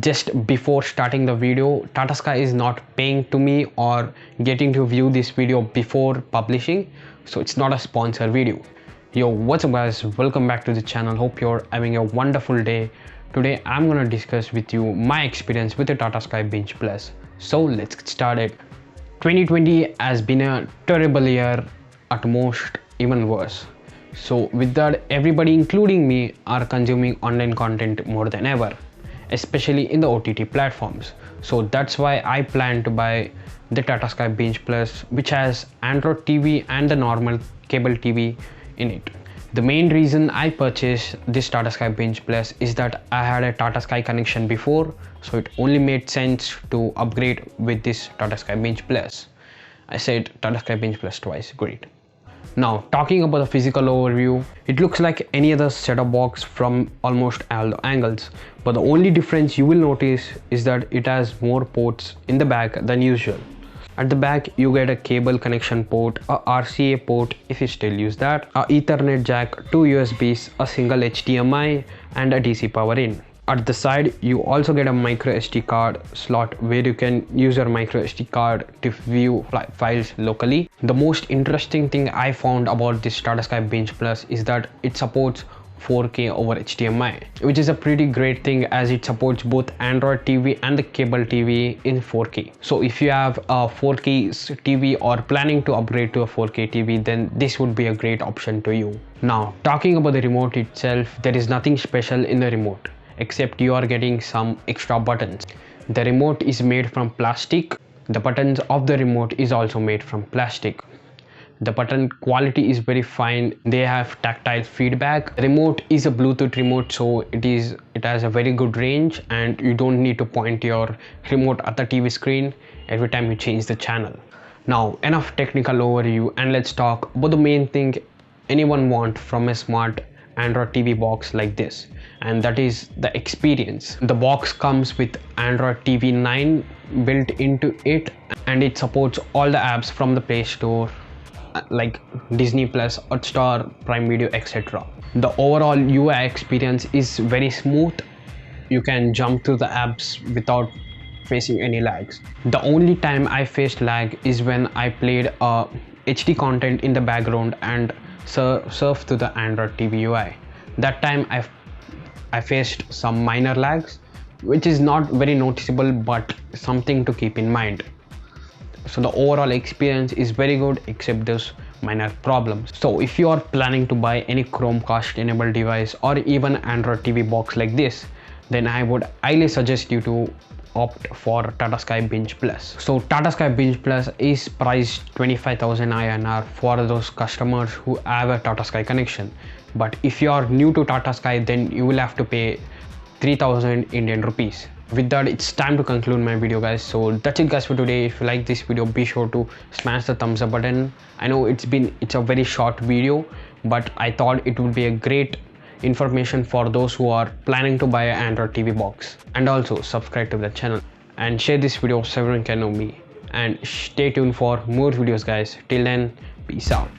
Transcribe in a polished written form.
Just before starting the video, Tata Sky is not paying to me or getting to view this video before publishing, so it's not a sponsor video. Yo, what's up guys, welcome back to the channel. Hope you're having a wonderful day. Today I'm gonna discuss with you my experience with the Tata Sky Binge Plus. So let's get started. 2020 has been a terrible year, at most even worse. So with that, everybody including me are consuming online content more than ever, especially in the OTT platforms. So that's why I plan to buy the Tata Sky Binge Plus, which has Android TV and the normal cable TV in it. The main reason I purchased this Tata Sky Binge Plus is that I had a Tata Sky connection before, so it only made sense to upgrade with this Tata Sky Binge Plus. I said Tata Sky Binge Plus twice, great. Now, talking about the physical overview, it looks like any other set-top box from almost all the angles, but the only difference you will notice is that it has more ports in the back than usual. At the back, you get a cable connection port, a RCA port if you still use that, a Ethernet jack, two USBs, a single HDMI, and a DC power in. At the side, you also get a micro SD card slot where you can use your micro SD card to view files locally. The most interesting thing I found about this Tata Sky Binge Plus is that it supports 4K over HDMI, which is a pretty great thing as it supports both Android TV and the cable TV in 4K. So if you have a 4K TV or planning to upgrade to a 4K TV, then this would be a great option to you. Now, talking about the remote itself, there is nothing special in the remote, except you are getting some extra buttons. The remote is made from plastic. The buttons of the remote is also made from plastic. The button quality is very fine. They have tactile feedback. The remote is a Bluetooth remote, so it has a very good range and you don't need to point your remote at the TV screen every time you change the channel. Now, enough technical overview and let's talk about the main thing anyone wants from a smart Android TV box like this, and that is the experience. The box comes with Android TV 9 built into it, and it supports all the apps from the Play Store like Disney Plus, Hotstar, Prime Video, etc. The overall UI experience is very smooth. You can jump through the apps without facing any lags. The only time I faced lag is when I played HD content in the background and surf to the Android TV UI. That time I faced some minor lags, which is not very noticeable but something to keep in mind. So the overall experience is very good except those minor problems. So if you are planning to buy any Chromecast enabled device or even Android TV box like this, then I would highly suggest you to opt for Tata Sky Binge Plus. So Tata Sky Binge Plus is priced 25,000 INR for those customers who have a Tata Sky connection. But if you are new to Tata Sky, then you will have to pay 3,000 Indian rupees. With that, it's time to conclude my video guys. So that's it guys for today. If you like this video, be sure to smash the thumbs up button. I know it's a very short video, but I thought it would be a great information for those who are planning to buy an Android TV box. And also subscribe to the channel and share this video so everyone can know me, and stay tuned for more videos guys. Till then, peace out.